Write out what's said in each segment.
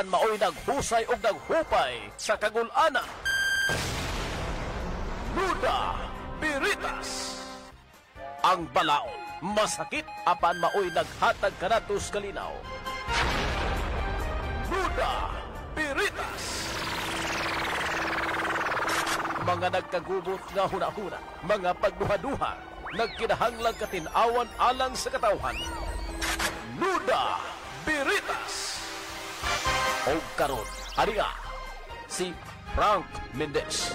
Maoy naghusay og naghupay sa kagul-anan. Duda Piritas. Ang balaod masakit apan maoy naghatag kanatos kalinaw. Duda Piritas. Mga nagkagubot nga hunahuna, mga pagduha-duha, nagkinahanglang katinawan alang sa katawhan. Duda Piritas. O karon, ariya, si Frank Mendez.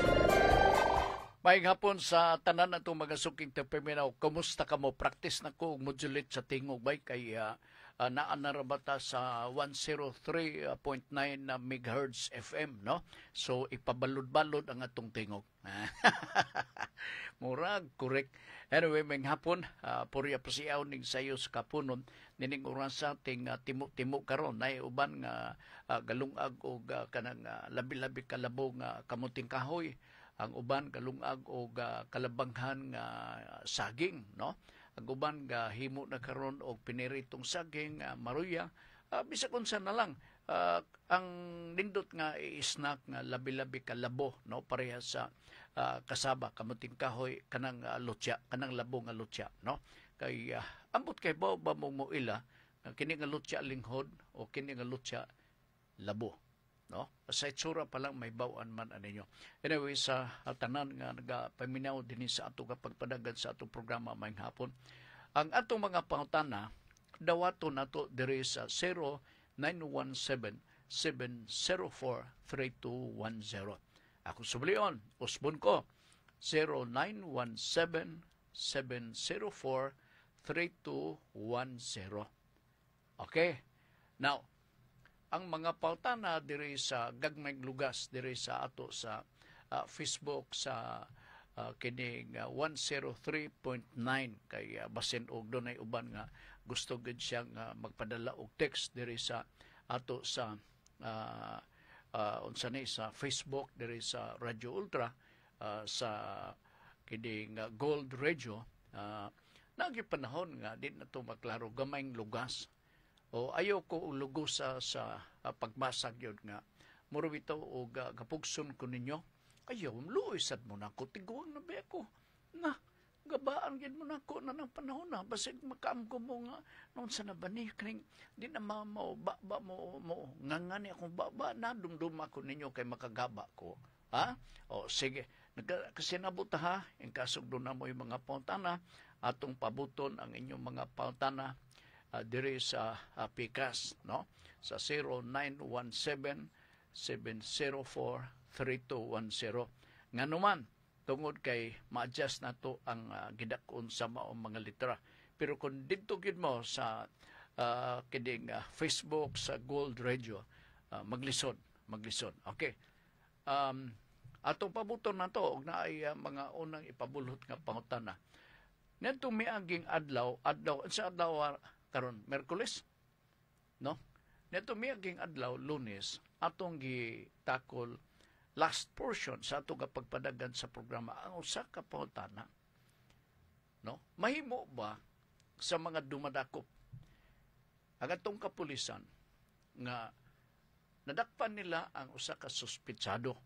Maayong hapon sa tanan na itong mga suking terpeminaw. Kumusta ka mo? Practice na ko modulate sa tingog bay kay naanarabata sa 103.9 na MHz FM, no? So ipabalod-balod ang atong tingog. Murag, correct. Anyway, may hapon, puriya pa siyaw ning sayo sa kapunon, nining oras sa ating timo karon na uban nga galungag o kanang labi-labi kalabong kamuting kahoy, ang uban galungag o kalabanghan nga saging, no? Ang uban himo na karon og piniritong saging, maruya, bisag unsa na lang. Ang nindot nga i-snack nga labi-labi kalabo, no, pareha sa kasaba kamuting kahoy kanang lutya, kanang labo nga lutya, no, kay ambot kay ba mo moila kini nga lutya linghod o kini nga lutya labo, no, sa itsura pa lang may bawan man aninyo. Anyway, sa tanan nga nagapaminaw dinhi sa ato pagpadagan sa atong programa mayong hapon, ang atong mga pangutana dawaton nato diri sa 0917-704-3210. Ako sublion, usbon ko, 0917-704-3210. Okay. Now, ang mga pautana diri sa gagmayng lugas diri sa ato sa Facebook sa kining 103.9 kay basin og dunay uban nga gusto gid siya nga magpadala og text diri sa ato sa unsa ni sa Facebook diri sa Radio Ultra, sa kining Gold Radio, nagi panahon nga di na to maklaro gamayng lugas o ayaw ko lugos sa pagbasag yun nga muro bitaw og kapugson ko ninyo. Ayaw, luisad mo na ako, tiguang na ba ako? Na, gabaan gid mo na ako na ng panahon na, basig makaamgo mo nga, noon sa nabani, kring, di na mo, ngangani akong baba na, dumdum ako ninyo kay makagaba ko. Ha? O, sige, kasi nabuta ha, yung kasog doon na mo yung mga pauntana, atong pabuton ang inyong mga pauntana, diri sa Pikas, no? Sa 0917-704-3210. Nga naman, tungod kay ma-adjust na to ang gidakon sa maong mga litra. Pero kung dito gid mo sa kining Facebook sa Gold Radio, maglisod. Okay. Atong pabuton na to, og naay mga unang ipabulot nga pangutana. Nito miaging adlaw sa adlaw karon Miyerkules, no? Nito miaging adlaw Lunes, atong gitakol last portion sa atong pagpadagan sa programa ang usa ka pangutana, no? Mahimo ba sa mga dumadakop ang atong kapulisan nga nadakpan nila ang usa ka suspitsado?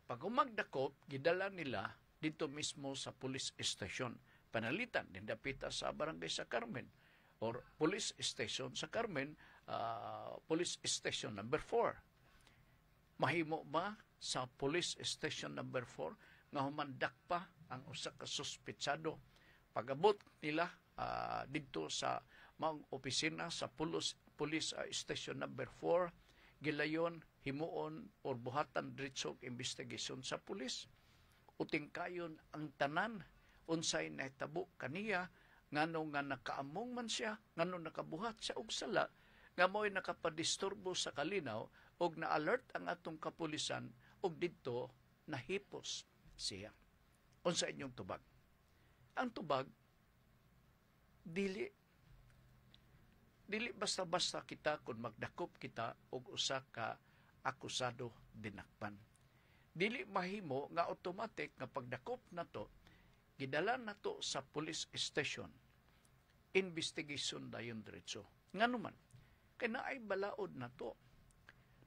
Pag umagdakop, gidala nila dito mismo sa police station, panalitan din dapita sa barangay sa Carmen or police station sa Carmen, police station number 4. Mahimo ba sa police station number 4 nga humandak pa ang usa ka suspitsado? Pag-abot nila dito sa mga opisina sa police station number 4, gilayon, himuon or buhatan diretsog investigasyon sa pulis. Uting kayon ang tanan unsay nahitabo kaniya, ngano nga nakaamong man siya, ngano nakabuhat siya og sala, nga mo'y nakapadisturbo sa kalinaw og na-alert ang atong kapulisan og didto nahipos siya. Unsa inyong tubag? Ang tubag, dili basta-basta kita kung magdakop kita og usa ka akusado dinakpan. Dili mahimo nga automatic nga pagdakop nato, gidala nato sa police station, investigation dayon diretso. Ngano man, Kay naay balaod na to.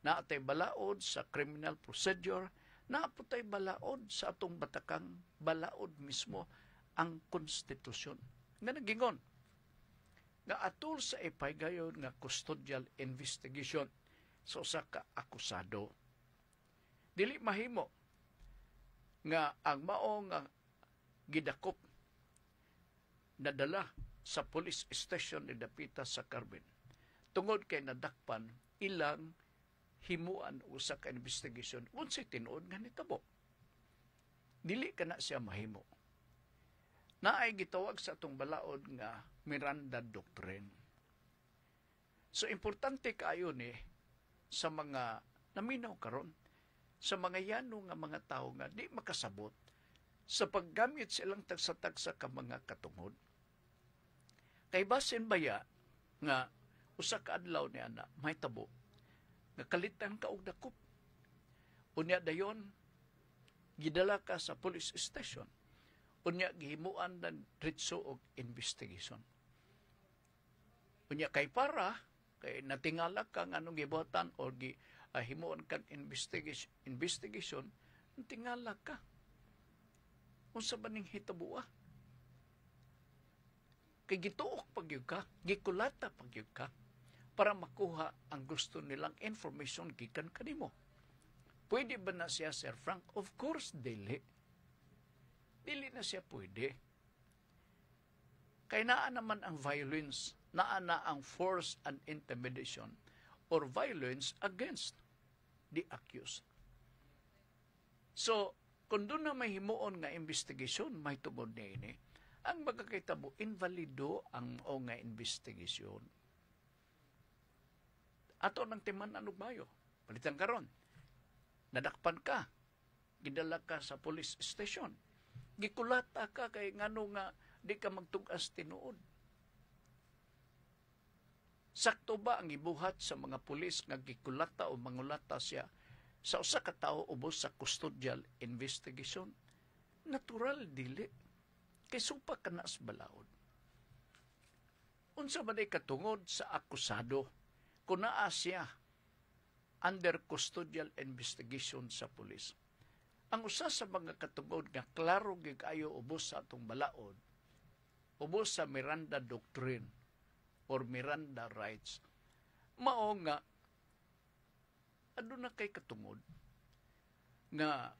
Naatay balaod sa criminal procedure, naaputay balaod sa atong batakang balaod mismo ang konstitusyon. Nga nagingon, nga atul sa ipaygayon nga custodial investigation sa usa ka akusado. Dili mahimo nga ang mao nga gidakop nadala sa police station ni dapita sa Carmen tungod kay nadakpan ilang himuan usa ka investigation unsay tinuod nga nitabo. Dili kana siya mahimo. Naay gitawag sa atong balaod nga Miranda Doctrine. So importante kaayo ni sa mga naminaw karon, sa mga yano nga mga tao nga di makasabot sa paggamit silang tagsa-tagsa ka mga katungod. Kay basin baya nga usa ka adlaw ni ana may tabo nga kalitan ka og dakop. Unya dayon gidala ka sa police station. Unya gihimuan ng diretso og investigation. Unya kay para kay natingala ka nga anong gibuhatan or himuan kang investigation, natingala ka. Unsa ba ning hitabuha? Kay gituok pagyud ka, gikulata pagyud ka para makuha ang gusto nilang information gikan kanimo. Pwede ba na siya, Sir Frank? Of course, dili. Dili na siya pwede. Kaya naa naman ang violence, naa na ang force and intimidation or violence against the accused. So, kung doon na may himuon nga investigation, may tungod na ini, ang magkakitabo, invalido ang o nga investigation. Ato ng timan anong mayo, palitan karon, nadakpan ka, gidala ka sa police station, gikulata ka kay ngano nga di ka magtugas tinuod. Sakto ba ang ibuhat sa mga pulis nga gikulata o mangulata siya sa usa ka tawo ubos sa custodial investigation? Natural dili. Kay supa ka na sa balaod. Unsa ba day katungod sa akusado kung naa siya under custodial investigation sa pulis? Ang usa sa mga katungod nga klaro gigayo ubos sa atong balaod, ubos sa Miranda Doctrine or Miranda Rights, mao nga aduna kay katungod nga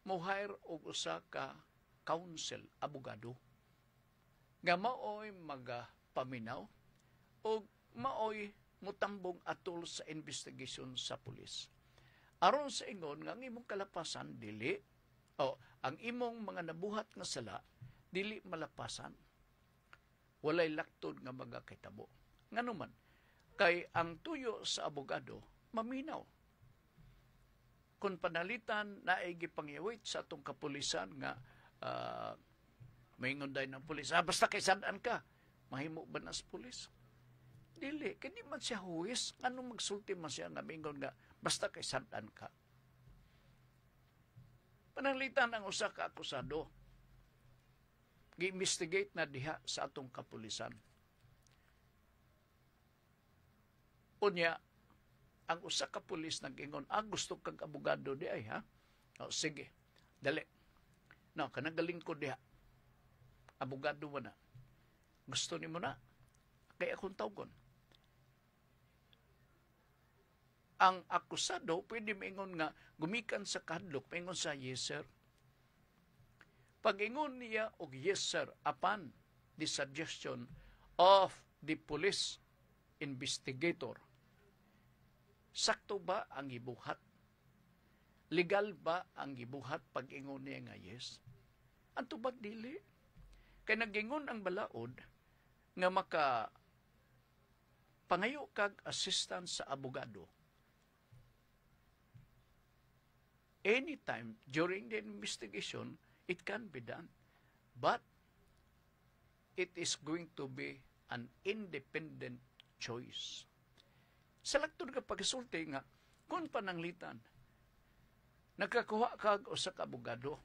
mo-hire og usa ka counsel, abogado, nga maoy magapaminaw o maoy mutambong atol sa investigation sa pulis. Aron sa ingon nga ang imong kalapasan dili o ang imong mga nabuhat nga sala dili malapasan. Walay laktod nga magakitabo. Nganuman kay ang tuyo sa abogado maminaw. Kung panalitan na ay gipangyawit sa atong kapulisan nga maingon day ng pulis, basta kay sandaan ka, mahimo ba na sa pulis? Dili, kaya man siya huwis, anong magsulti man siya nga maingon nga, basta kay sandaan ka. Panalitan ang usa ka akusado, gi-investigate na diha sa atong kapulisan. Unya, ang usa ka pulis nag-ingon, gusto kag abogado di ay, ha? O, sige, dali. No, kanagaling ko diha. Abogado mo na. Gusto ni mo na. Kaya akong tawgon. Ang akusado, pwede maingon nga, gumikan sa kahadlok, maingon sa yes, sir. Pag-ingon niya, og yes, sir, upon the suggestion of the police investigator, sakto ba ang ibuhat? Legal ba ang ibuhat pag-ingon niya nga yes? Ang tubag dili. Kaya nagingon ang balaod nga maka pangayo kag assistance sa abogado. Anytime during the investigation, it can be done. But it is going to be an independent choice. Sa laktod ka pagsulti nga, kung pananglitan, nagkakuha kag o sa abogado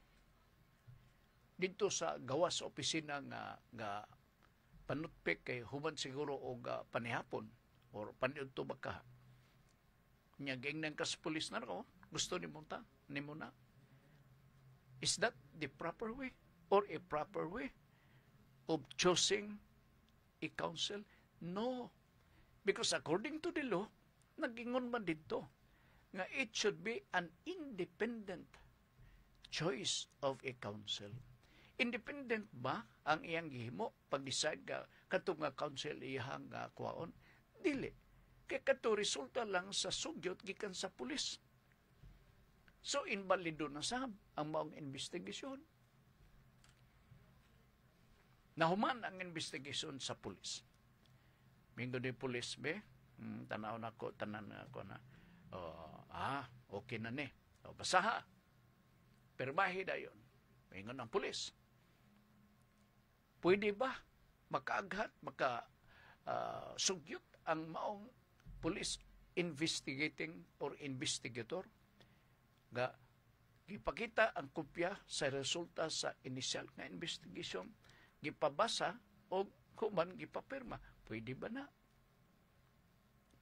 dito sa gawas sa opisina nga panutpik kay human siguro o panihapon or paniud to ba ka? Nyaging nang kas pulis na ako, gusto ni mo na. Is that the proper way or a proper way of choosing a counsel? No. Because according to the law, nagingon man dito nga it should be an independent choice of a counsel. Independent ba ang iyang gihimo pag-decide ka katong nga counsel iyang kuwaon? Dili. Kaya kato resulta lang sa sugyot gikan sa pulis. So, invalido na sab ang maong investigasyon. Nahuman ang investigasyon sa pulis. Mingo ni pulis be, tanaw na ko, tanan ako na, okay na ni. Basaha. Permahi dayon. Mingo ng pulis. Pwede ba makaaghat, sugyot ang maong police investigating or investigator nga gipakita ang kopya sa resulta sa initial nga investigation, gipabasa o human gipapirma? Pwede ba na?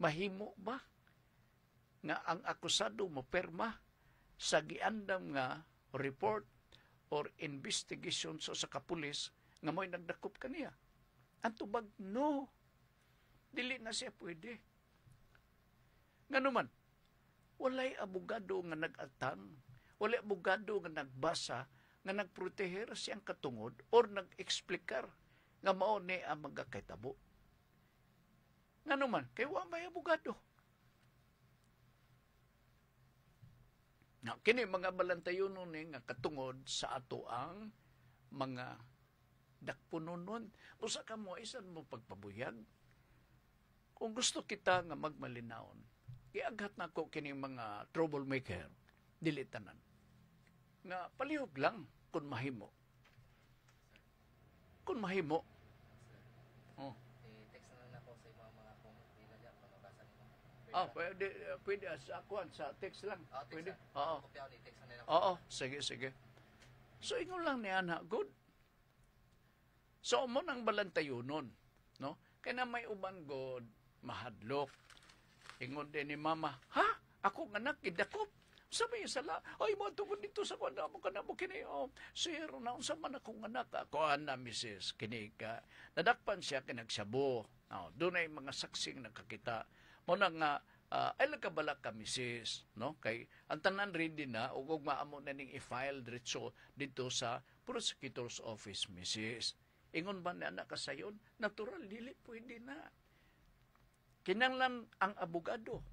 Mahimo ba nga ang akusado mo perma sa giandam nga report or investigation sa kapulis nga mo'y nagdakop kaniya? Ang tubag, no. Dili na siya pwede. Nga naman, walay abogado nga nag-atang, walay abogado nga nagbasa, nga nagproteher siyang katungod or nag-explikar nga mao ni ang magkakitabo. Nga naman, kay wa may abogado. Now, kini mga balantayon ni nga katungod sa ato ang mga dakpunonon. Usa ka mo, isan mo pagpabuyag. Kung gusto kita nga magmalinaon, iaghat na ko kining mga troublemaker, dili tanan. Nga palihog lang kung mahimo. Kung mahimo. Oh. I-text na lang ako sa mga comment nila diyan para mabasa nila. Pwede sa text lang. Text Pwede. na. Oo. Kopya ni text na nila. Oo, sige. So ingon lang niya na good. So mo nang balantayonon, no? Kaya na may uban god mahadlok. Ingon din ni mama, ha? Ako nga anak, kidakop. Sabi niya sala, ay mo tungkol dito sa kwan mo kini. Sir, naunsa man akong anak. Ako na, Mrs. Kini ka. Nadakpan siya kinagsabo. Doon ay mga saksing nakakita. Mo na nga, ay lagkabalak ka, Mrs. No? Kay, ang tanan ready na, o kung maamo na ning i-file dito sa prosecutor's office, Mrs. Ingon ba na anak ka sayon? Natural, dili, pwede na. Kinanglan ang abogado.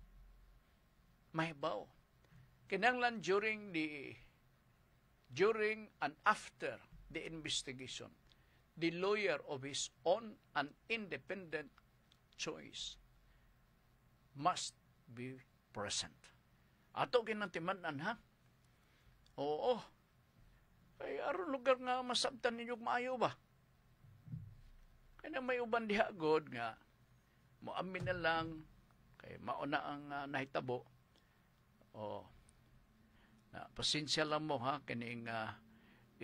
Mahibaw. Kinanglan during and after the investigation, the lawyer of his own and independent choice must be present. Ato kinantimanan, ha? Oo. Ay, aron lugar nga masabtan ninyo maayo ba? Kaya may uban diha god nga moamin na lang kay mauna ang nahitabo. Na pasensya lang mo ha kining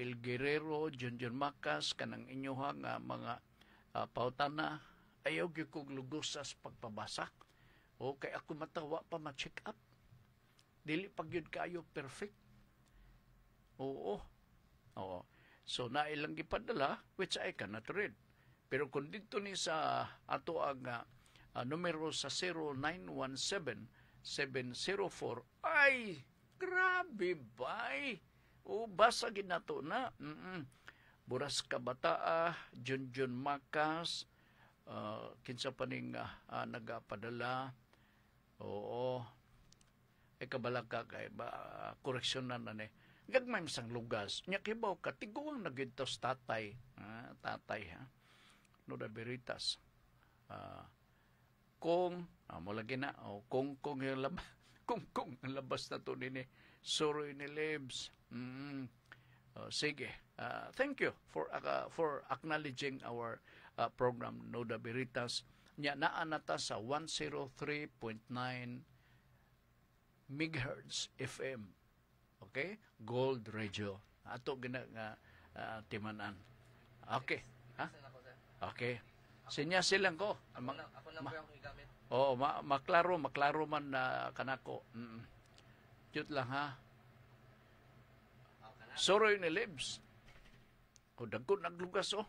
El Guerrero, Junjun Macas kanang inyoha nga mga pautana ayaw gyud kog lugosas pagpabasa. Kay ako matawa pa ma-check up. Dili pa gyud kayo perfect. Oo. So nailang gipadala which I cannot read. Pero kung dito ni sa ato ang numero sa 0917-704, ay, grabe bay. Basa ginato na. Buras Kabataa, Junjun Macas, kinsa pa ning nagapadala. Oo. Kabalag ka kay koreksyon na ni. Gagmay sang lugas. Nya kibaw ka, tiguang nagidtos tatay. Tatay ha. Noda Veritas. Kung mo lagi na kung yung labas kung ang labas na to nini sorry ni Lebs. Sige. Thank you for acknowledging our program Noda Veritas. Nya naa nata sa 103.9 MHz FM. Okay? Gold Radio. Ato gina nga timanan. Okay. Ha? Okay. Sinya silang ko. Ako na po yung gamit. Oo, maklaro man na kanako. Jut lang ha. Soroy ni Libs. O dagko naglugas oh.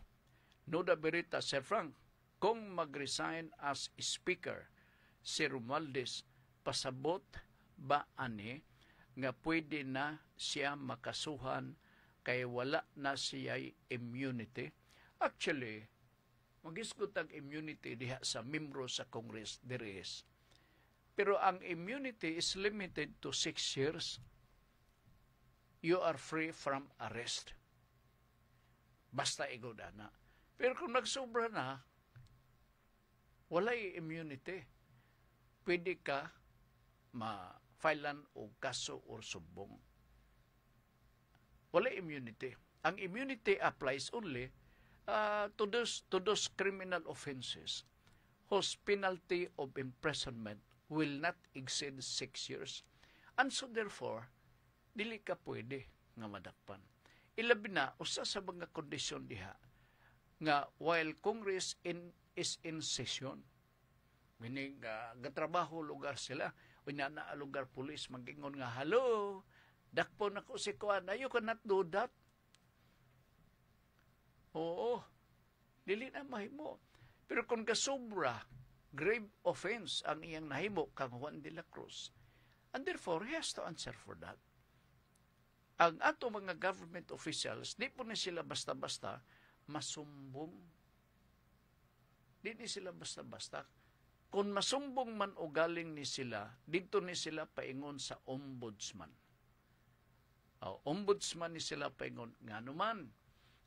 Nuda Berita, Sir Frank, kung mag-resign as speaker si Romualdez, pasabot ba ani nga pwede na siya makasuhan kay wala na siya'y immunity? Actually, mag-isgot ang immunity diha sa membro sa Congress diris. Pero ang immunity is limited to 6 years. You are free from arrest. Basta igoda na. Pero kung nagsobra na, walay immunity. Pwede ka ma-filean o kaso o subong. Walay immunity. Ang immunity applies only to those criminal offenses whose penalty of imprisonment will not exceed 6 years. And so therefore, dili ka pwede nga madakpan. Ilabi na, usa sa mga kondisyon diha, nga while Congress is in session, meaning gatrabaho lugar sila, unya na lugar pulis, magingon nga, hello, dakpo na ko si Kuan, you cannot do that. Oo, dili na mahimo. Pero kung kasobra, grave offense ang iyang nahimo kang Juan de la Cruz, and therefore, he has to answer for that. Ang ato mga government officials, di po na sila basta-basta masumbong. Di ni sila basta-basta. Kung masumbong man o galing ni sila, dito ni sila paingon sa ombudsman. Ombudsman ni sila paingon. Nga naman,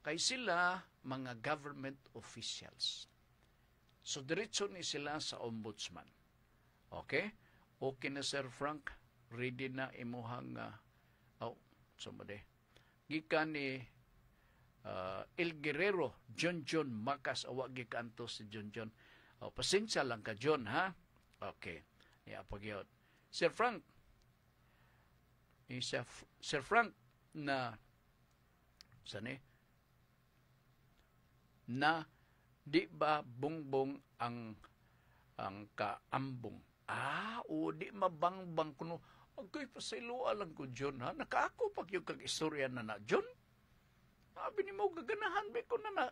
kay sila mga government officials. So, diretso ni sila sa ombudsman. Okay? Okay na, Sir Frank. Ready na imuhang sumade. Gikan ni El Guerrero, John Macas, awag gikanto si John. Pasensya lang ka, John, ha? Okay. Pagyot. Sir Frank, Sir Frank na di ba bongbong ang kaambong? O di mabangbang kuno. Agay pasayloa lang ko, John, ha? Nakaako pag yung kag-istorya na John? Sabi ni mo, gaganahan ba ko na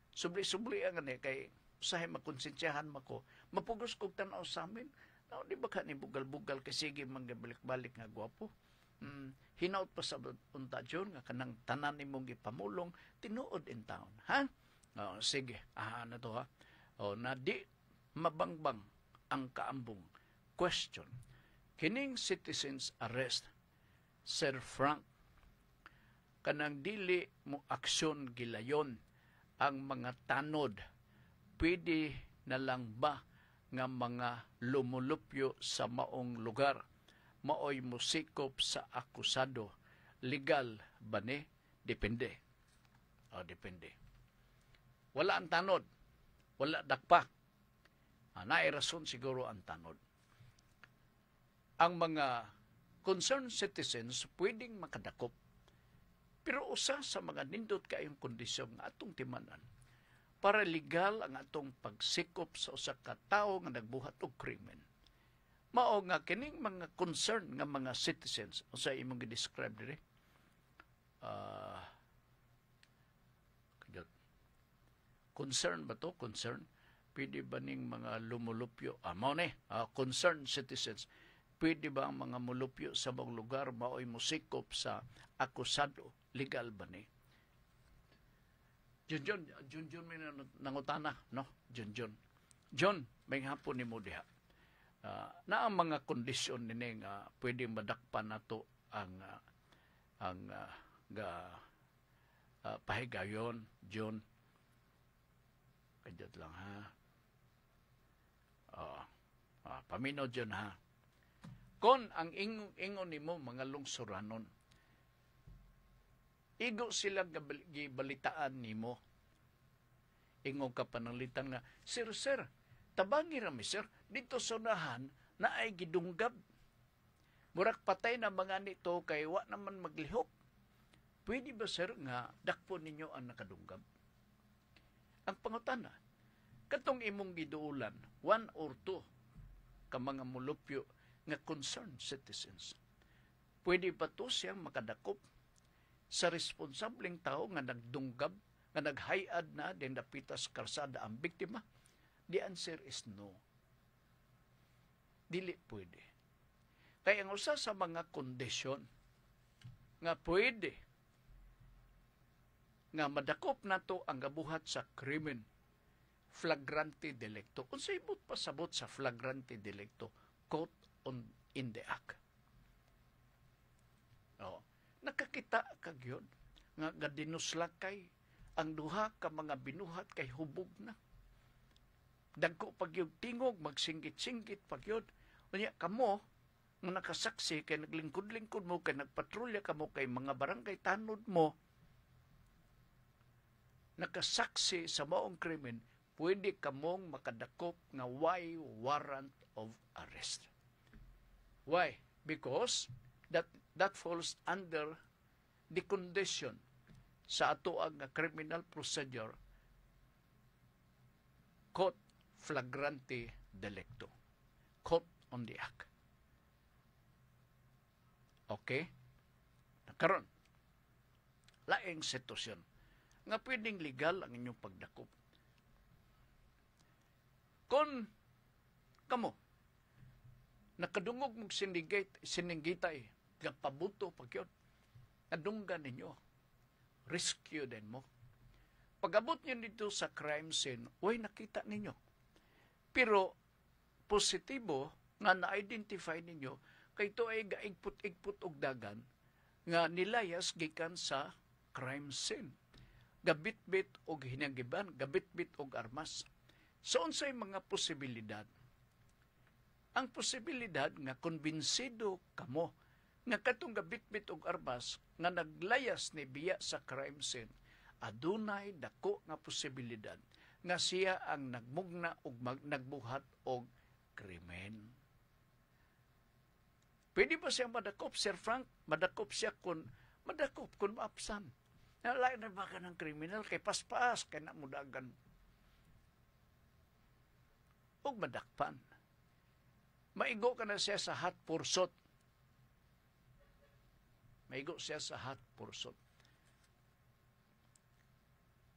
subli-subli ang kay usahay makonsensyahan mako. Mapugos kong tanaw sa amin. Di ba ka ni bugal-bugal kasi sige manggabalik-balik nga gwapo? Hinaut pa sa unta, John, nga kanang tanan ni mong ipamulong, tinuod in town, ha? Sige, na to, ha? Na di mabangbang ang kaambong. Question. Kining citizens arrest, Sir Frank, kanang dili mo aksyon gilayon ang mga tanod, pwede na lang ba nga mga lumulupyo sa maong lugar, maoy musikop sa akusado, legal ba ni? Depende. Depende. Wala ang tanod, wala dakpa. Nairason siguro ang tanod. Ang mga concerned citizens pwedeng makadakop. Pero usa sa mga nindot kayong kondisyon nga atong timanan para legal ang atong pagsikop sa usa ka tawo nga nagbuhat og krimen. Mao nga kining mga concerned nga mga citizens, usa imong gi-describe diri. Concern ba to? Concern? Pwede ba ning mga lumulupyo? Mao ni, concerned citizens. Pwede ba ang mga mulupyo sa mga lugar mao'y musikop sa akusado? Legal ba ni? Junjun may nangutana, no? John, may hapon ni mo diha. Na ang mga kondisyon nini nga pwede madakpan nato ang pahigayon, John. Kadyat lang, ha? Paminaw, John, ha? Kon ang ingon nimo mga lungsuranon, igo sila gibalitaan nimo. Ingon ka pananglitan nga, Sir, tabangi rami, sir, dito sa unahan na ay gidunggab. Murak patay na mga nito kay wa naman maglihok. Pwede ba, sir, nga dakpo ninyo ang nakadunggab? Ang pangutana, Katong imong giduulan, 1 or 2 ka mga mulupyo nga concerned citizens. Pwede ba to siyang makadakop sa responsableng tao nga nagdunggab, nga naghayad na din napitas karsada ang biktima? The answer is no. Dili pwede. Kaya ang usa sa mga kondisyon nga pwede nga madakop nato ang gabuhat sa krimen, flagrante delicto. Unsay ibot pasabot sa flagrante delicto? Quote in the act. Nakakita kag yun nga gadinuslakay ang duha ka mga binuhat kay hubog na. Dagko pag yung tingog, magsinggit-singgit pag yun. Unya kamo, nga nakasaksi, kay naglingkod-lingkod mo, kay nagpatrolya kamo, kay mga barangay tanod mo, nakasaksi sa maong krimen, pwede kamong makadakop nga why warrant of arrest. Why? Because that falls under the condition sa ato ang criminal procedure caught flagrante delicto. Caught on the act. Okay? Nakaroon. Laing sitwasyon nga pwedeng legal ang inyong pagdakop. Kung kamo nakadungog mong siningitay nga pabuto pagyon, nadunggan ninyo, rescue din mo. Pag-abot nyo dito sa crime scene, uy, nakita ninyo. Pero, positibo nga na-identify ninyo, kay ito ay gaigput-igput og dagan, nga nilayas gikan sa crime scene. Gabit-bit og hinagiban, gabit-bit og armas. So, unsay mga posibilidad? Ang posibilidad nga konbinsido kamo nga katong gabit-bit og armas nga naglayas ni biya sa crime scene, adunay dako nga posibilidad nga siya ang nagmugna og nagbuhat og krimen. Pwede ba siya madakop, Sir Frank? Madakop siya kung maapsan. Nalay na ba ka ng kriminal kay paspas, kay namudagan. Og madakpan. Maigo ka na siya sa hot pursuit. Maigo siya sa hot pursuit.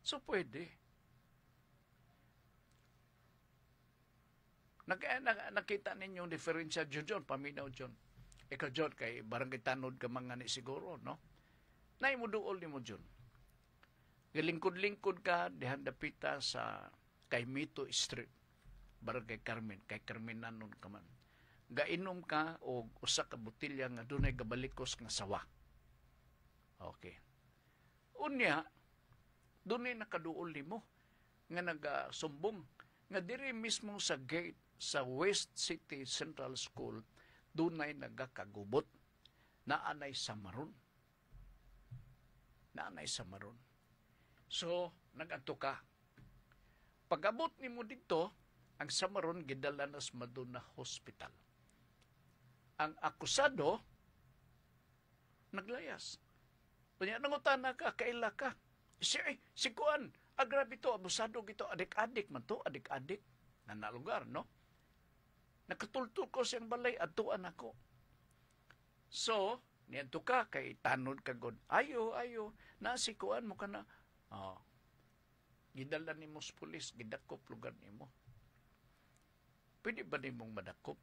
So, pwede. Nakita ninyo yung diferensya John, paminaw John. Ikaw John, kay barangay tanod ka mga ni siguro, no? Naimuduol ni mo John. Galingkod-lingkod ka, dihan dapita sa kay Mito Street, barangay Carmen, kay Carmenanon ka man. Gainom ka o usa ka botilya nga dunay gabalikos nga sawa. Okay. Unya, dunay nakaduol nimo nga nagasumbong nga diri mismo sa gate sa West City Central School dunay nagakagubot na anay samaron. So, nagadto ka. Pag-abot nimo dito, ang samaron gidala na sa Madonna Hospital. Ang akusado naglayas. Kunya nangutana ka, kaila ka. Si Kuan, grabe to, abusado gito, adik-adik man to, adik-adik. Na lugar, no? Nakatultul ko siyang balay, atuan ako. So, niyanto ka, kay tanod ka god. Ayo, si Kuan mo ka na. Gidala ni mo sa pulis, gidakop lugar ni mo. Pwede ba ni mong madakop?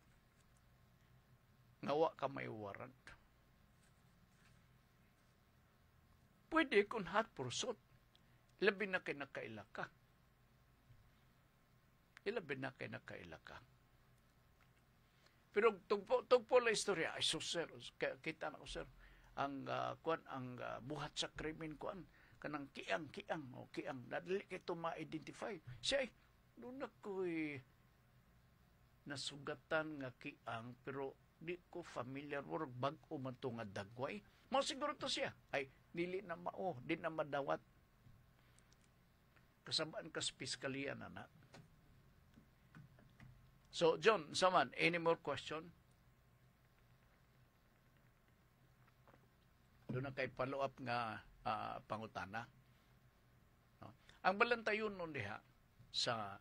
Ngawa ka may warrant. Pwede kung hot pursuit. Labi na kay nakaila ka. Pero tugpo la istorya, ay so sir, kita na ko sir, ang buhat sa krimen kuan, kanang kiang, nadali kito ma-identify. Siya doon ako'y nasugatan nga kiang, pero di ko familiar work bag-o man to nga dagway. Mo siguro to siya. Ay, dili na mao, di na madawat. Kasabaan ka sa piskalya na. So, John, Saman, any more question? Doon na kay follow-up nga pangutana. No? Ang balantayon nun diha sa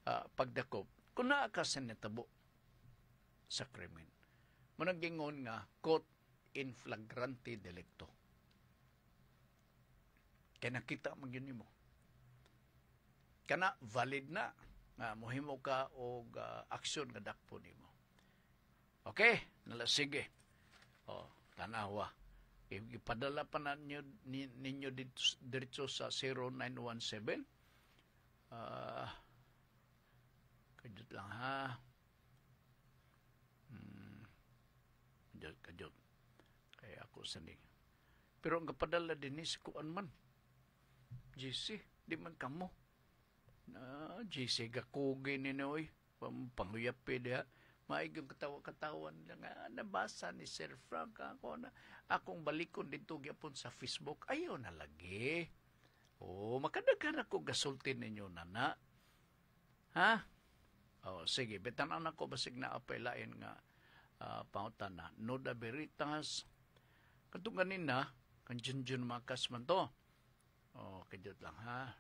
pagdakop kung naa ka sa natabo sa krimen. Munang gingon nga caught in flagrante delicto. Kaya nakita mo yun mo. Kana valid na nga mohimo ka og aksyon nga dakpo nimo. Okay, sige. Tanawa. Ipadala pa na ninyo dito sa 0917. Kajut lang ha. Kajut. Kaya ako sani. Pero ang kapadala din ni kuan man. JC, di man kamo. JC gakugi ni Noy. Panguyapi diha. Maigong katawa-katawan lang nabasa ni Sir Frank ako na akong balikon dito gyapon sa Facebook. Ayaw na lagi. Makadaghan ako gasultin ninyo nana. Ha? Sige, betanan ako basig na apelain nga pangutan na. Noda Veritas. Katong ganina, kan Junjun Makas man to. Kajot lang ha.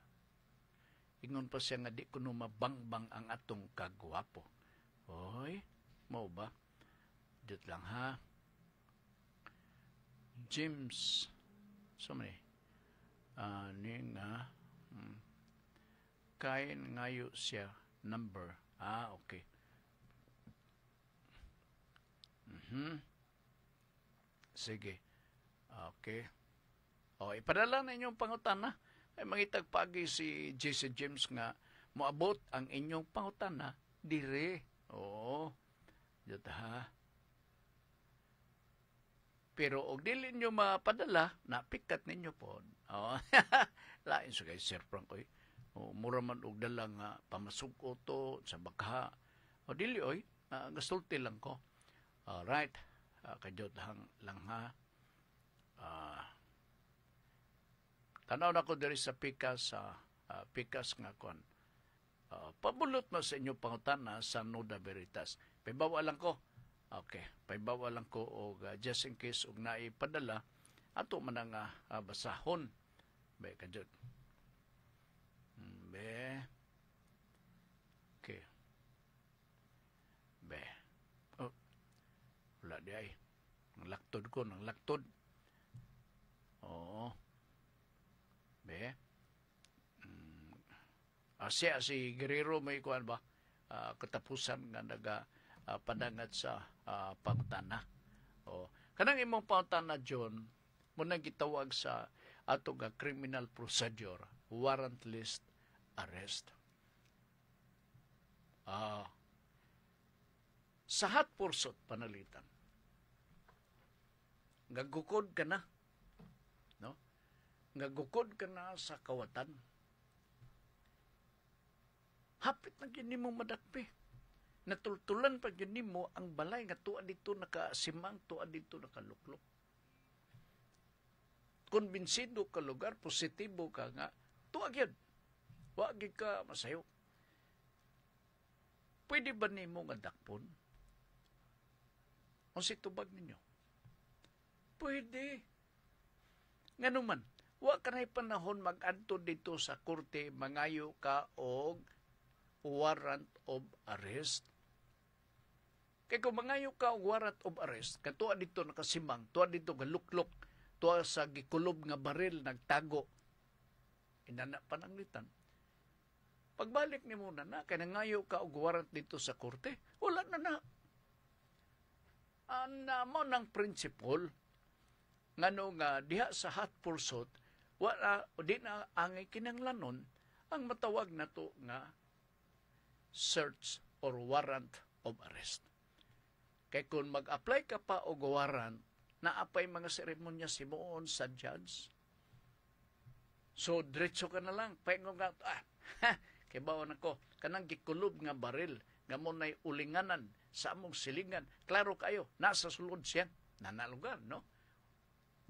Ingon pa siya nga di ko mabangbang ang atong kagwapo. Oy, mau ba? Dito lang ha. James. So many. Ni nga. Kain ngayo siya. Number. Okay. Sige. Okay. Ipadala na inyong pangutana. Ay mangitag pagi si JC James nga moabot ang inyong pangutana dire. Dito ha. Pero og dili nyo mapadala, napikat ninyo po. Lain sa kay Sir Frank oy. Mura man og dala nga pamasuko to sa bakha. Dili oy, gasulti lang ko. Alright. Kajot lang ha. Tanaw na ko diri sa Pikas nga kon. Pabulot mo sa inyo pangutana sa Noda Veritas. Paibawa lang ko. Okay. Paibawa lang ko o just in case og naipadala ato man nga basahon. Be kajud. Be. Okay. Be. Wala di ay. Nang laktod. Be. Siya si Guerrero may kuan ba katapusan nga naga padangat sa pangutana. Kanang imong pangutana John mo nang gitawag sa ato nga criminal procedure, warrantless arrest. Sa hot pursuit panalitan. Gagukod ka na. No? Gagukod ka na sa kawatan. Hapit na gini mo madakpi. Natultulan pa gini mo ang balay nga tuwa dito nakasimang, tuwa dito nakaluklok. Konbinsido ka lugar, positibo ka nga, tuwa gyud. Wagi ka masayo. Pwede ba nimo nga dakpon? O si tubag ninyo? Pwede. Nganuman, wa ka na'y panahon mag-adto dito sa korte, mangayo ka og warrant of arrest. Kaya kung mangayo ka og warrant of arrest, katuwa dito nakasimang, tuwa dito galuklok, tuwa sa gikulob nga baril, nagtago, inana pananglitan. Pagbalik ni mo na, kaya nangayo ka og warrant dito sa korte, wala na. Mo ng principle, nga diha sa hot pursuit, wala, di na angay kinanglanon, ang matawag na to nga search or warrant of arrest. Kaya kung mag-apply ka pa o warrant, naapay mga seremonya simuon sa judge. So, diretso ka na lang. Paingong nga, kaya baon ako, kanang gikulob nga baril, nga mo na'y ulinganan sa among silingan. Klaro kayo, nasa sulod siya, nanalugan, no?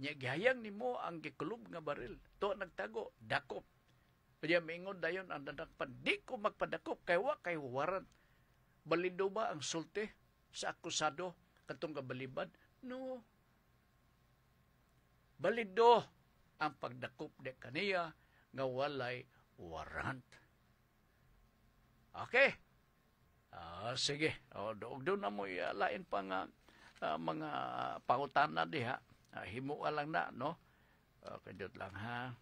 Gihayang ni mo ang gikulob nga baril. To nagtago, dakop. Kaya maingon dayon ang dadakpan. Di ko magpadakop, kay warrant. Balido ba ang sulti sa akusado katong kabalibad? No. Balido ang pagdakop de kaniya nga walay warrant. Okay. Sige. Doon na mo lain pa nga mga pangutana diha. Himo lang na, no? Kadiyot lang, ha?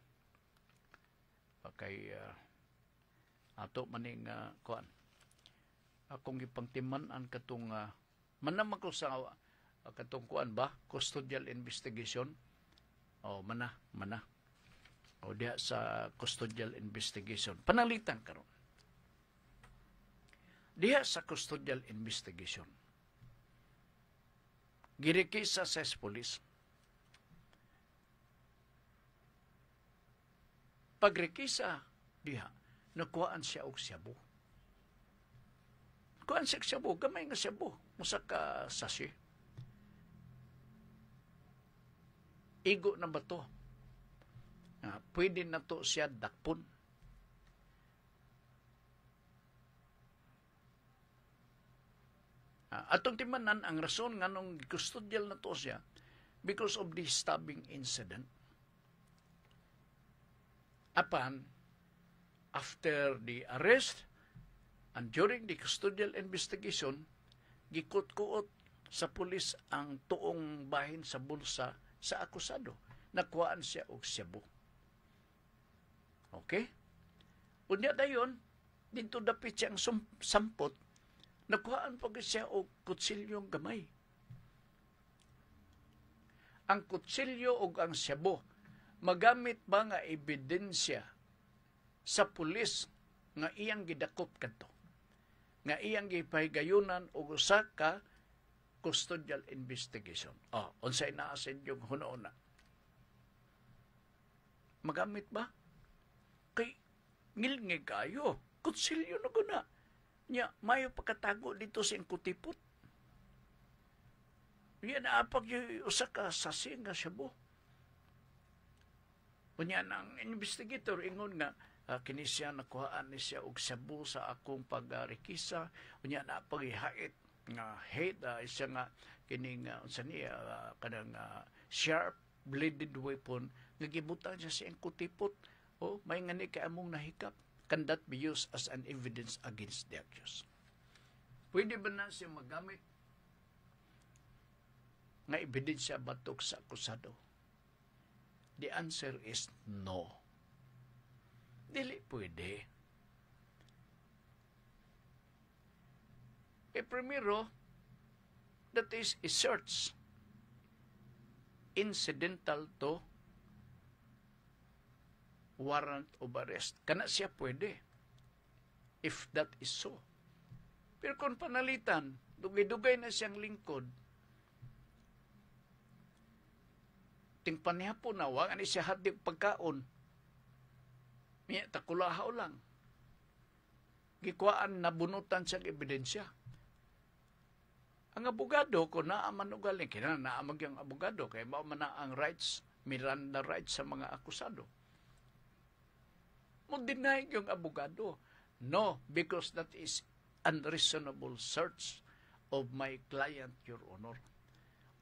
Kay ato maning kuan. Akong ipangtiman-an katong manamang ko sa katong kuan ba? Custodial investigation. Mana. Diha sa custodial investigation. Panalitan karon. Diha sa custodial investigation. Girikisa sa police. Pagrekisa diha, nakuhaan siya og shabu. Kuhaan siya shabu, gamay nga shabu, musa ka sasi. Igo na ba to? Pwede na to siya dakpon. Atong timanan ang rason nga nung custodial na to siya because of the stabbing incident. Apan, after the arrest and during the custodial investigation, gikut-kuot sa pulis ang tuong bahin sa bulsa sa akusado. Nakuhaan siya og shabu. Okay? Unya dayon, dito dapit siyang sampot, nakuhaan pa siya og kutsilyong gamay. Ang kutsilyo og ang shabu, magamit ba nga ebidensya sa pulis nga iyang gidakop kadto, nga iyang gipahigayunan og usa ka custodial investigation. Unsay naa sa inyong hunona? Magamit ba? Kay ngilngig kayo, kutsilyo na guna. Nya, mayo pagkatago dito sa kutipot. Yan apag yung usa ka sasi nga shabu. Kunya ng investigator ingon nga kini siya nakuhaan ni siya og shabu sa akong pagrekisa. Kunya na paghihait nga hate siya nga kining unsa niya kanang sharp bladed weapon nga gibutan siya sa kutipot. May ngani kay among nahikap. Can that be used as an evidence against the accused? Pwede ba na siya magamit nga ebidensya batok sa akusado? The answer is no. Dili pwede. Primero, that is a search incidental to warrant of arrest. Kana siya pwede. If that is so. Pero kung panalitan, dugay-dugay na siyang lingkod, tingpaniha po na, wag ani siya hadik pagkaon. Miya, takulahaw lang. Gikwaan na bunutan siyang ebidensya. Ang abogado, kung naaman ugaling, naamag yung abogado, kaya mao man na ang rights, Miranda rights sa mga akusado. Mo-deny yung abogado. No, because that is unreasonable search of my client, Your Honor.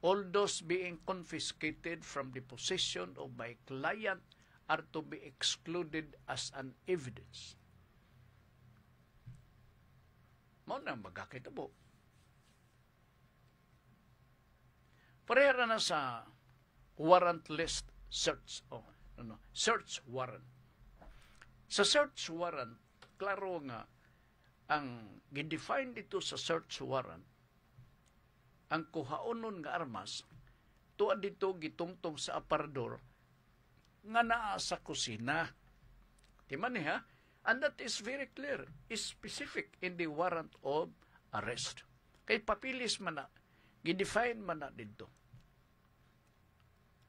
All those being confiscated from the possession of my client are to be excluded as an evidence. Mao nang magkakitabo. Parehara na sa warrantless search. Search warrant. Sa search warrant, klaro nga, ang gidefine dito sa search warrant, ang kuhaonon nga armas, tuwa dito gitungtong sa aparador, nga naa sa kusina. Timan niya, and that is very clear, is specific in the warrant of arrest. Kay papilis man na, gidefine man na dito.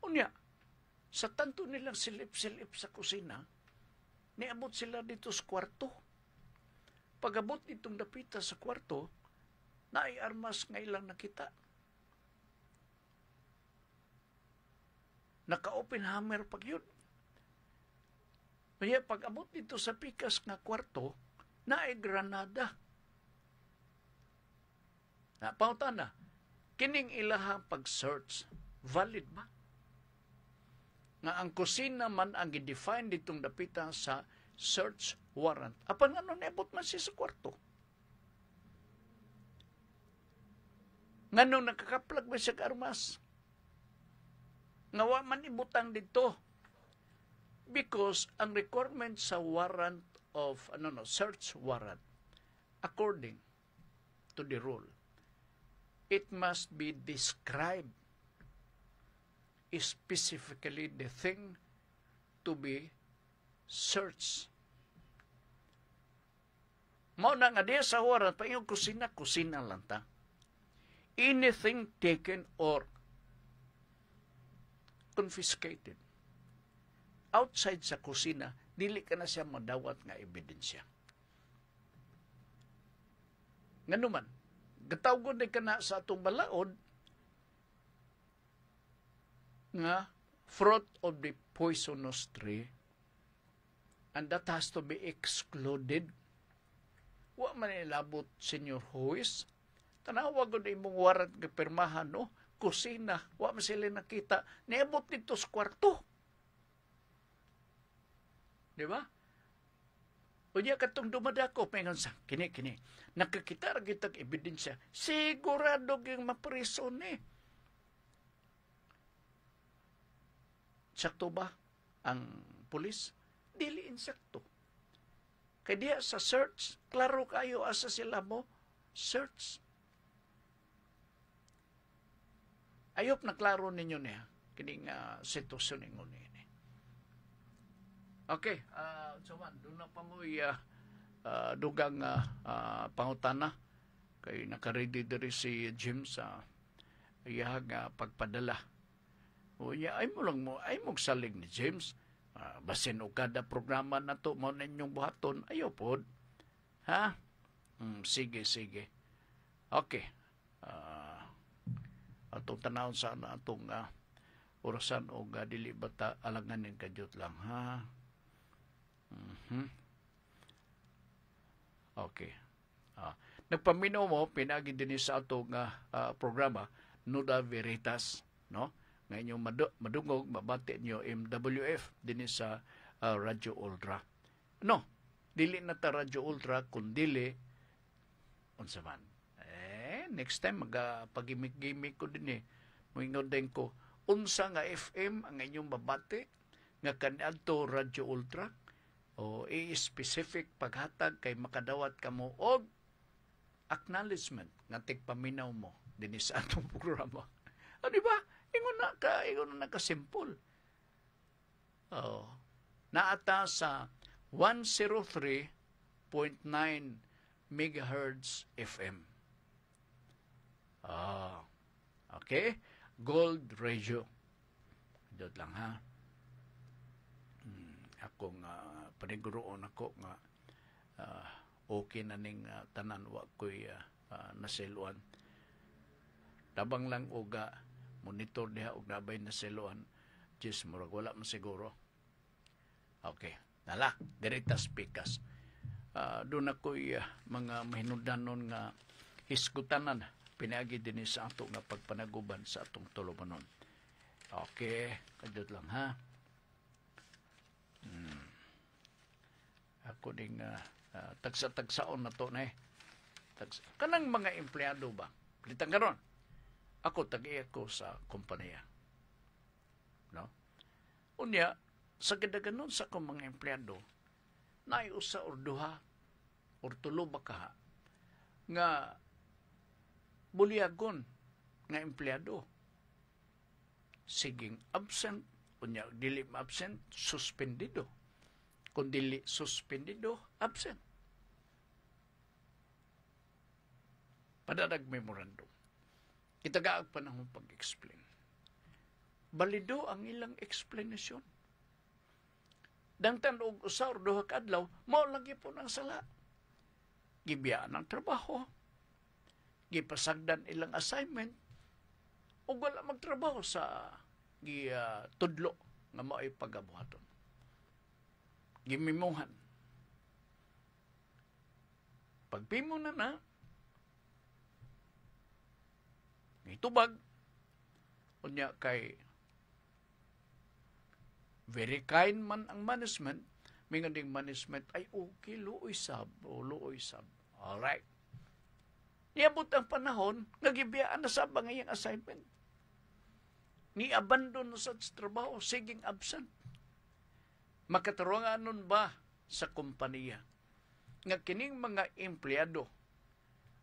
Unya, sa tanto nilang silip-silip sa kusina, niabot sila dito sa kwarto. Pag-abot itong dapita sa kwarto, na ay armas nga ilang nakita. Naka-open hammer pag yun. Kaya pag-abot dito sa pikas nga kwarto, na ay granada. Napauta na, kining ilahang pag-search, valid ba? Nga ang kusina man ang i-define ditong dapita sa search warrant. Apan ano naibot man siya sa kwarto? Ngano nakakaplag ba siya armas? Ngawa man ibutang dito. Because ang requirement sa warrant of search warrant, according to the rule, it must be described specifically the thing to be searched. Mao na nga diya sa warrant, pa yung kusina lang ta. Anything taken or confiscated outside sa kusina, dili ka na siya madawat nga ebidensya. Ngano man, gatawgon na ka na sa atong balaod nga fruit of the poisonous tree, and that has to be excluded. Wa man ilabot, Senyor Huwis. Tanawa ko na imong warrant nga pirmahan, no? Kusina, wa man sila nakita. Niabot dito sa kwarto. Di ba? Unya katong dumadako, pengon sa, kini. Nakakita ra kitag ebidensya. Sigurado yung mapriso ni. Sakto ba ang pulis? Dili insakto. Kaya diya sa search, klaro kayo asa sila mo, search. Ayop na klaro ninyo niya, kining sitwasyon ninyo niya. Okay, so man, doon na pa mo dugang pangutana. Kay nakaready diri si Jim sa iyahang pagpadala. O niya, ay mo salig ni James. Basin o kada programa na to, mo na inyong buhaton, ayaw po. Ha? Sige. Okay. Atong tanawon sana atong orasan o dili bata alanganin kadyot lang, ha? Okay. Nagpaminaw mo, pinagi din sa atong programa, Nuda Veritas, no? Ngayon madungog, mabati nyo MWF din sa Radyo Ultra. No, dili na ta Radyo Ultra, kundili, unsa man. Next time, pag-gimik ko din Muingod din ko, unsa nga FM ang inyong babati, nga kanadto Radyo Ultra, o specific paghatag kay makadawat kamo og acknowledgement nga tigpaminaw mo din sa atong programa. Di ba? Ingon na ka simple. Naata sa 103.9 megahertz FM. Okay? Gold Radio. Dot lang, ha? Akong paniguroon ako nga okay na ning tanan wa ko'y nasiluan. Tabang lang uga monitor diha og nabay nasiluan. Just murag wala man siguro. Okay. Nala, direkta speakers. Doon ako'y mga mahinundanon nga hisgutanan pinaagi din sa ato nga pagpanaguban sa atong tulumanon. Okay, kadot lang, ha? Ako ding tagsa-tagsaon na to na kanang mga empleyado ba? Pilitan karon. Ako tag-iya ko sa kompanya. No? Unya, sa kadaganon sa akong mga empleyado, naiusa or duha or tulo ba ka nga bulyagon nga empleyado. Siging absent, unya dili absent, suspendido. Kung dili suspendido, absent. Padadag memorandum. Itagaag pa na pag-explain. Balido ang ilang explanation. Dangtan og usa or duha ka adlaw, mao lagi po ng sala. Gibiyaan ang trabaho. Gipasagdan ilang assignment. O wala magtrabaho sa tudlo nga mao'y pagabuhaton. Gimimuhan. Pagpimo na, itubag, unya kay very kind man ang management, Mingon ding management, ay okay, luoy sab. Alright. Niabot ang panahon, nagibiyaan na sab ang iyang assignment. Ni abandon sa trabaho, siging absent. Makataruangan nun ba sa kumpanya nga kining mga empleyado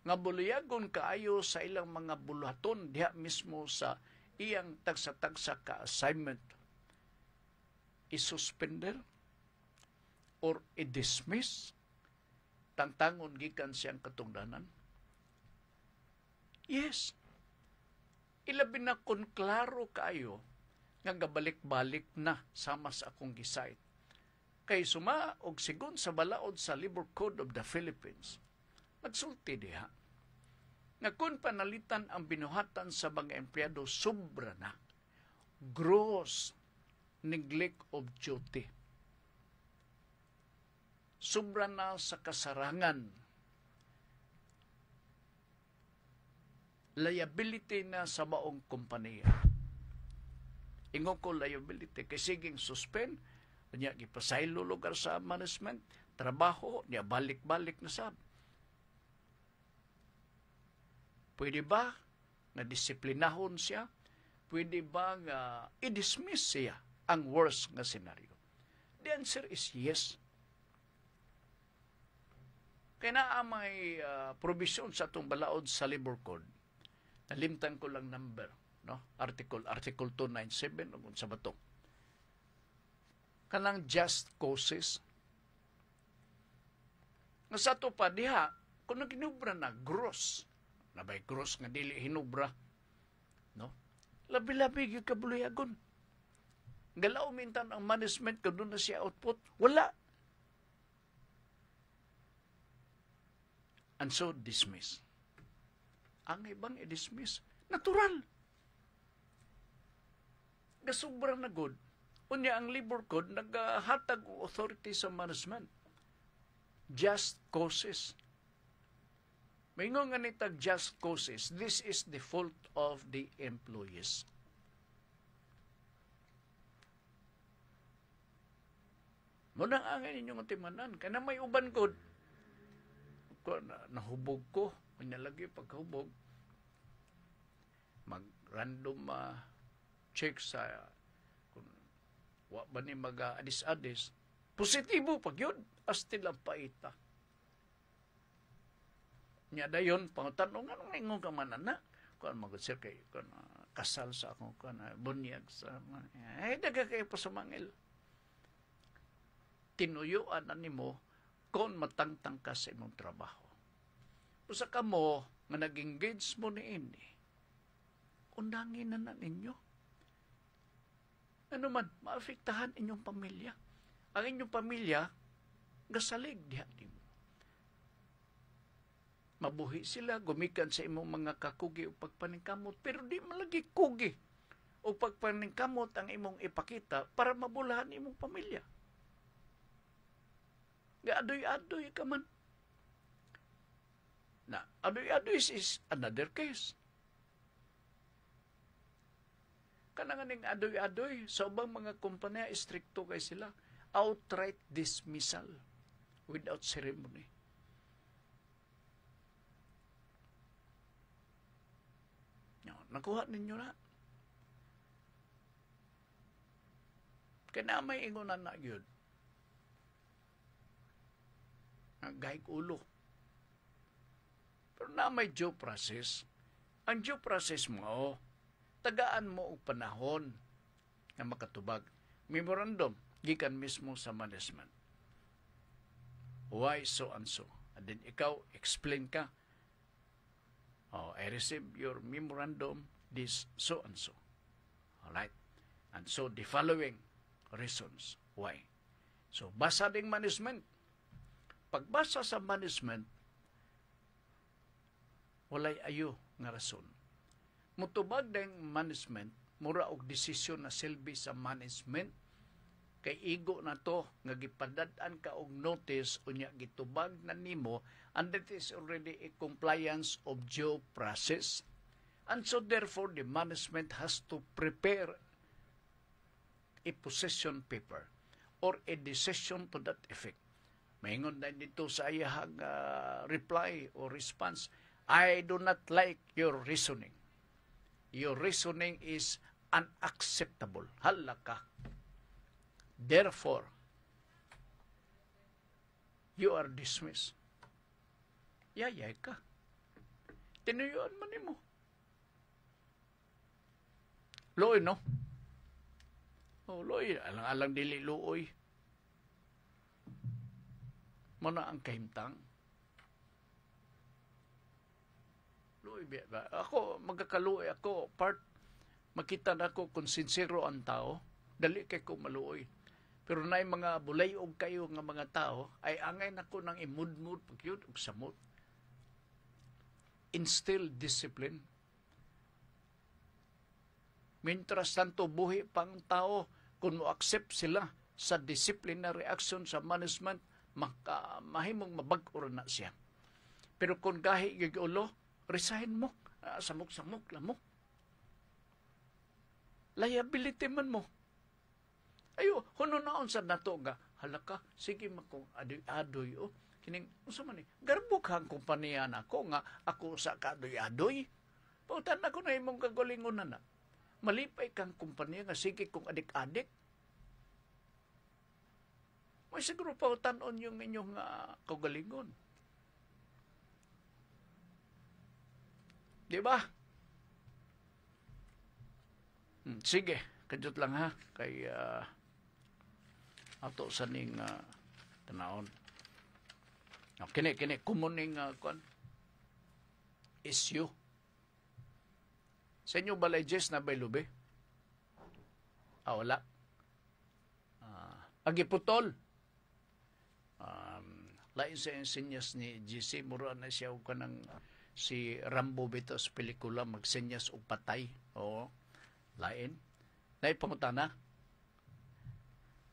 nga buluyagon kaayo sa ilang mga bulaton diha mismo sa iyang tagsa-tagsa ka assignment isuspender or i-dismiss tangtangon gikan siyang katungdanan? Yes. Ilabi na kung klaro kayo nga gabalik-balik na sama sa akong gisayt. Kay suma og sigon sa balaod sa Labor Code of the Philippines, nagsulti diha nga kung panalitan ang binuhatan sa mga empleyado sobra na, gross neglect of duty. Sobra na sa kasarangan, liability na sa maong kompanya. Ingon ko liability, kay siging suspend, niya gipasaylo lugar sa management, trabaho, niya balik-balik na sab. Pwede ba na disiplinahon siya? Pwede ba nga i-dismiss siya ang worst nga senaryo? The answer is yes. Kaya na may provision sa itong balaod sa Labor Code. Nalimtan ko lang number, no? Article 297 ug sa bato. Kanang just causes. Nga sa ito pa diha, kung naginubra na gross, nabay gross nga dili hinubra, no? Labi-labi yung kabuluyagon. Galaw mintan ang management kung doon na siya output. Wala. And so, dismiss. Ang ibang i-dismiss, natural. Gasubra na good. Unya ang Labor Code, naghatag authority sa management. Just causes. Mayingon nga nitag just causes, this is the fault of the employees. Muna ang inyong timanan. Kaya na may uban ko, nahubog ko, manalagi pagkahubog, mag-random check sa kung wa ba ni mag-adis-adis, positibo pag yun, astil ang paita. Nya dayon pangutanong ano ingon ka man na kun mag-sir kay kun kasal sa akong kun bunyag sa ay daga kay pasumangil. Tinuyuan na nimo kung matangtang ka sa imong trabaho. Usa ka mo nga nag-engage mo ni ini, undangin na ninyo. Ano man, maafektahan inyong pamilya. Ang inyong pamilya, gasalig diha nimo. Mabuhi sila, gumikan sa imong mga kakugi o pagpaningkamot, pero di malagi kugi o pagpaningkamot ang imong ipakita para mabulahan imong pamilya. Adoy-adoy ka man. Na, adoy-adoy is another case. Kananganing adoy-adoy, sa ubang mga kumpanya, stricto kay sila. Outright dismissal without ceremony. Nakuha ninyo na. Kaya na may ingunan na yun. Gahig ulo. Pero na may due process. Ang due process mo, tagaan mo og panahon na makatubag. Memorandum, gikan mismo sa management. Why so and so? And then ikaw, explain ka. Oh, I received your memorandum, this so and so. Alright? And so, the following reasons why. So, basa ding management. Pagbasa sa management, walay ayo nga rason. Mutubag ding management, mura og desisyon na silbi sa management, kay igo na to, nga gipadad-an ka og notice, unya gitubag na nimo, and that is already a compliance of due process. And so therefore, the management has to prepare a possession paper or a decision to that effect. Maingon na dito sa iyahang reply or response, I do not like your reasoning. Your reasoning is unacceptable. Hala ka. Therefore, you are dismissed. Yayay ka. Tinuyuan man mo. Luoy, no? Oh, luoy. Alang-alang dili luoy. Muna ang kahimtang. Luoy ba? Ako, magkakaluoy ako. Makita na ako kung sincero ang tao. Dali kay ko maluoy. Pero na mga bulayog kayo nga mga tao, ay angay na ko ng imudmud pagyud ug samot. Instill discipline. Mientras tanto, buhi pang tao, kung mo-accept sila sa disciplinary action sa management, mahimong mabag-o na siya. Pero kung gahi giulo, resign mo. Samok-samok lang mo. Liability man mo. Ayo, huno-naon sa nato nga, halaka, sige makong adoy-adoy o. Kining, unsa man ni, garbog hang kumpanya na ako nga, ako sa kadoy-adoy. Pautan ako na imong kagalingon na. Malipay kang kumpanya nga, sige kong adik-adik. May siguro pautanon yung inyong kagalingon. Di ba? Sige, kadjut lang ha, kay ato sa ning tanaon. Kini kumuning issue. Sa inyo balay Jess na bay lube? Wala. Agiputol. Lain sa insenyas ni GC, mura na siya ka ng si Rambo bito sa pelikula, magsenyas o patay. Oo. Lain. Naipangutana?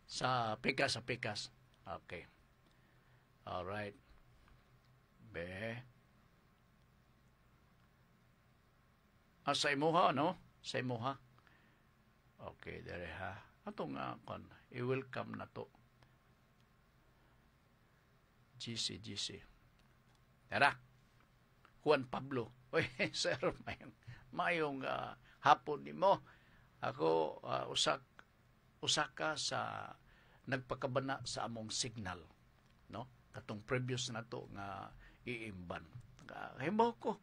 Sa pikas. Okay. Alright. Sa imuha, no? Sa imuha. Okay, dere ha. Atong i-welcome na to. GC. Tara. Juan Pablo. Uy, sir, mayong hapon ni mo. Ako, usaka sa nagpakabana sa among signal. No? Katong previous na to nga iimban. Himbaw ko.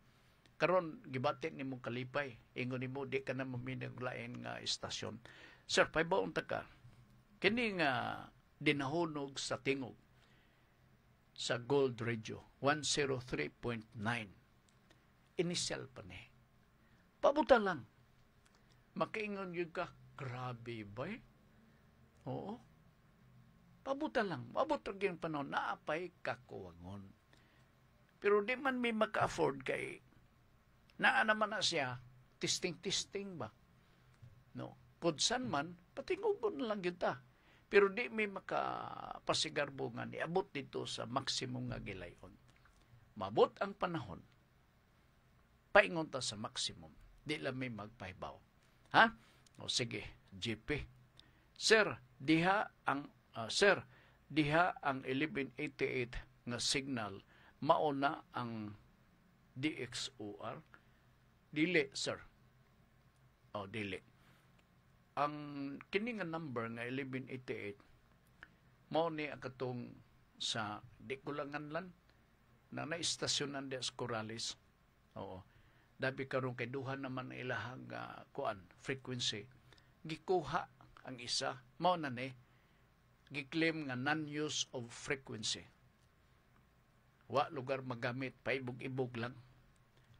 Karon gibati nimo kalipay. Ingon nimo di ka na maminag lain nga istasyon. Sir, paibaon ta ka. Kini nga dinahunog sa tingog sa Gold Radio 103.9. Initial pa ni. Pabuta lang. Makaingon yun ka, grabe ba eh? Oo. Pabuta lang. Mabot rin yung panahon, naapay kakuwangon. Pero di man may maka-afford kay naa naman na siya, testing ba? No. Kudsan man, patingugon na lang yun ta. Pero di may makapasigarbo nga niabot dito sa maksimum nga gilayon. Mabot ang panahon, paingon ta sa maksimum. Di lang may magpahibaw. Ha? O sige, GP. Sir, diha ang 1188 nga signal mauna ang DXOR. Dili, sir. Dili. Ang kini nga number nga 1188 mao ni akatong sa di kulangan lan na naistasyonan des Corrales. Oo. Dabi karon kay duha naman ilahang frequency. Gikuha ang isa mao na ni giklaim nga non-use of frequency. Wa lugar magamit, paibog-ibog lang.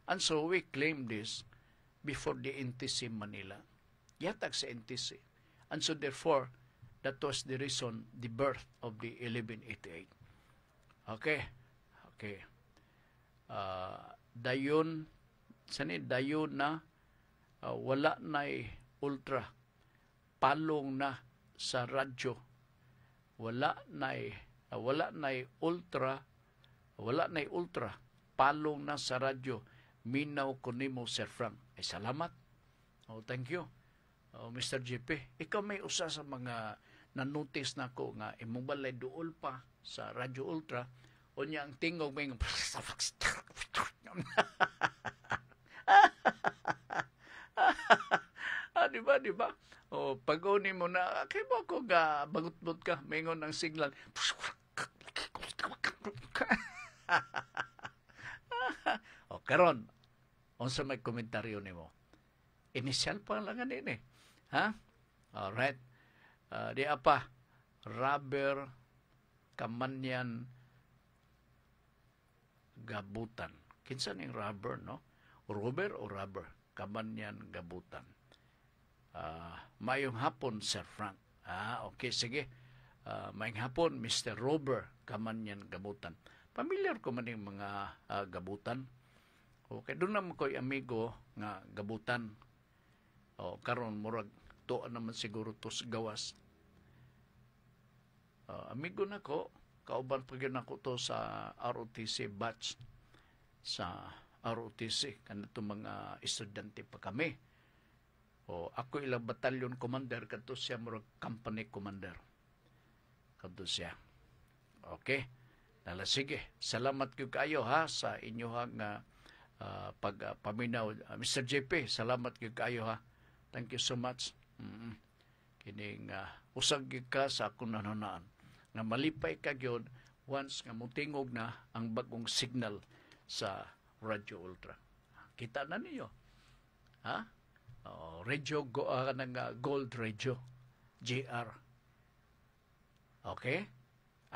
And so we claim this before the NTC Manila. Yatag sa NTC. And so therefore, that was the reason, the birth of the 1188. Okay. Dayon na wala na'y ultra. Palong na sa radyo. Wala na'y ultra. Palong na sa radyo. Minaw ko nimo, Sir Frank. Ay, salamat. Thank you. Mr. JP, ikaw may usa sa mga na-notice na ko nga imong balay duol pa sa Radyo Ultra o niya ang tingog may di ba? O, pag-uni mo na, kay mo ko ga, bagut-but ka, mayroon ng signal. O, karon, unsa may komentaryo ni mo? Initial pa lang din eh. Ha? Alright. Di apa, rubber, kamanyan, gabutan. Kinsa ning rubber, no? Rubber o rubber? Kamanyan, gabutan. Mayong hapon, Sir Frank. Okay, sige. Mayong hapon, Mr. Robert, kamanyan, gabutan. Familiar ko man yung mga gabutan. Okay, doon naman ko'y amigo nga gabutan. Karon murag tuan naman siguro to sa gawas. Amigo na ko, kauban pa gyud ako to sa ROTC batch. Sa ROTC, kanito mga estudyante pa kami. Ako ilang batalyon commander, kadto siya murag company commander. Kadto siya. Okay? Nala, sige. Salamat kayo kayo ha sa inyong pagpaminaw. Mr. JP, salamat kayo kayo ha. Thank you so much. Kining usag ka sa akong nanunaan. Nga malipay ka yun once nga mutingog na ang bagong signal sa Radyo Ultra. Kita na ninyo. Ha? Radio Gold Radio GR. Okay?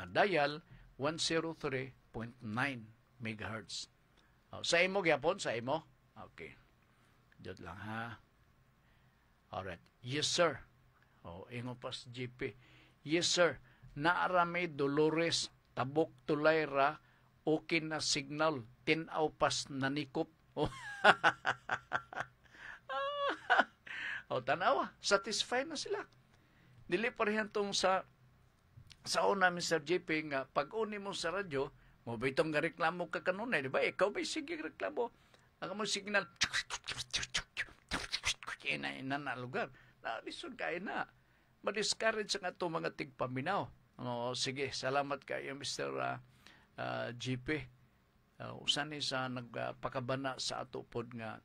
Ang dial 103.9 MHz. Sa imo gyapon, sa imo. Okay. Diyot lang ha. Alright. Yes sir. Ingo pa sa GP. Yes sir. Naarami Dolores tabok tulay ra okay na signal tinaw pas nanikop. Tanawa, satisfied na sila. Dili parehan tong sa una, Mr. JP, nga pag-uni mo sa radyo, mo ba itong reklamo ka kanunay, di ba? Ikaw ba sige reklamo? Ang mo signal, ina na lugar. Lisod kayo na. Ma-discourage nga ito mga tigpaminaw. Sige, salamat kayo, Mr. JP. Usani sa nagpakabana sa ato pod nga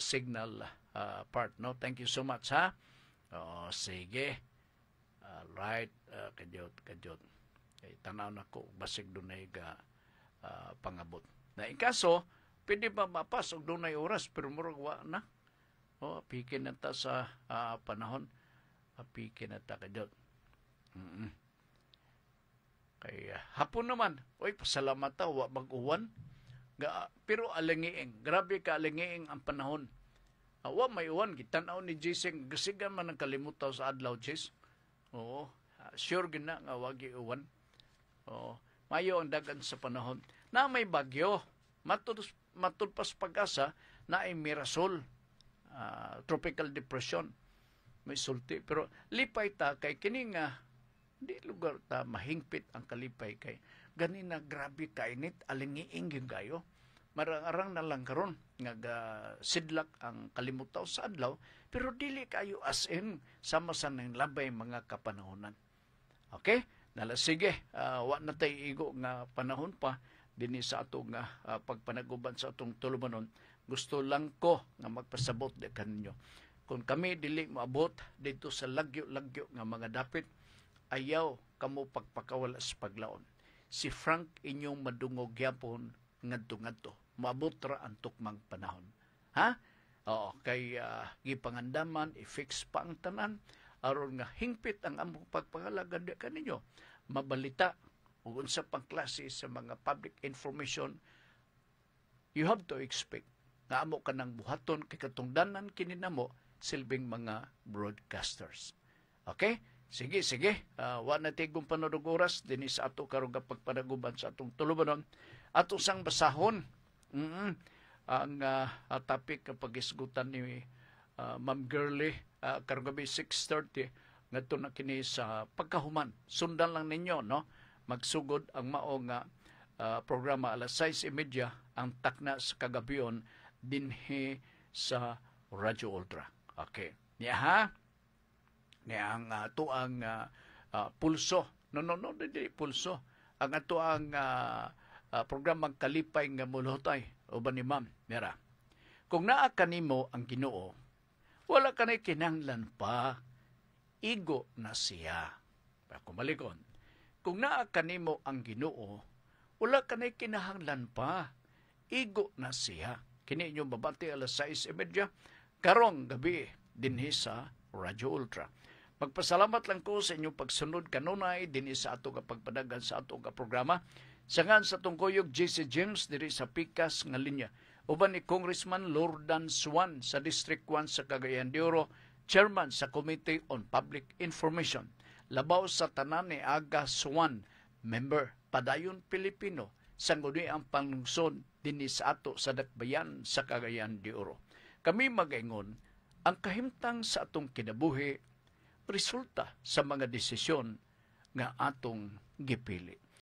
signal part, no? Thank you so much, ha? Sige. Right, kadyot. Tanaw na ko, basig dunay pangabot. Na ikaso, pwede ba mapas og dunay oras, pero murag wa na. Pikin na ta sa panahon. Pikin na ta kadyot. Kaya hapon naman, pasalamat ta, wa mag-uwan. Pero alingiing, grabe ka alingiing ang panahon. Wa may uwan, gitanaw ni Jising, gasigan man ang kalimutaw sa adlaw, Jis. Sure gina nga wagi uwan. Mayo ang dagan sa panahon. Na may bagyo, matulpas pag-asa, na ay mirasol, tropical depression, may sulti. Pero lipay ta kay kini nga, di lugar ta mahingpit ang kalipay kay ganina grabe kainit, alingiing yung gayo. Marang-arang na lang karon nga sidlak ang kalimutaw sa adlaw, pero dili kayo as in sama sa nang labay mga kapanahonan. Okay? Nala sige, wa na tay igo nga panahon pa dinhi sa ato nga pagpanaguban sa atong tulumanon. Gusto lang ko nga magpasabot de kaninyo. Kung kami dili moabot dito sa lagyo-lagyo nga mga dapit, ayaw kamo pagpakawala sa paglaon. Si Frank inyong madungog yapon ngadto-ngadto. Maabot ra ang tukmang panahon. Ha? Kay gipangandaman, i-fix pa ang tanan, aron nga hingpit ang among pagpangalaga kaninyo. Mabalita, ug unsa pang klase sa mga public information, you have to expect nga amo ka ng buhaton kay katungdanan kini namo silbing mga broadcasters. Okay? Sige. Wa na tigong panodog oras dinhi sa ato karong pagpanaguban sa atong tulumanon. Ato sang basahon ang topic na pag-isgutan ni Ma'am Girlie karong gabi 6:30 ngadto na kini sa pagkahuman. Sundan lang ninyo, no? Magsugod ang mao nga programa alas 6:30 ang takna sa kagabion dinhi sa Radyo Ultra. Okay. Niya ha? nga ang ato ang pulso. No, dili pulso. Ang ato ang programang kalipay nga mulhotay uban ni Ma'am Mira. Kung naa kanimo ang Ginoo, wala ka na kinahanglan pa, igo na siya. Kumalikon. Kung naa kanimo ang Ginoo, wala ka na kinahanglan pa, igo na siya. Kini inyong babati alas 6:30 karong gabi dinhi sa Radyo Ultra. Magpasalamat lang ko sa inyong pagsunod kanunay dinhi sa ato nga pagpadagan sa ato nga programa. Sangan sa tungkoyog JC James diri sa Pikas nga linya. Uban ni Congressman Lordan Swan sa District 1 sa Cagayan de Oro, Chairman sa Committee on Public Information. Labaw sa tanan ni Aga Swan, member Padayon Pilipino, sangguni ang panlungsod dinhi sa ato sa Dakbayan sa Cagayan de Oro. Kami magaingon, ang kahimtang sa atong kinabuhi resulta sa mga desisyon nga atong gipili.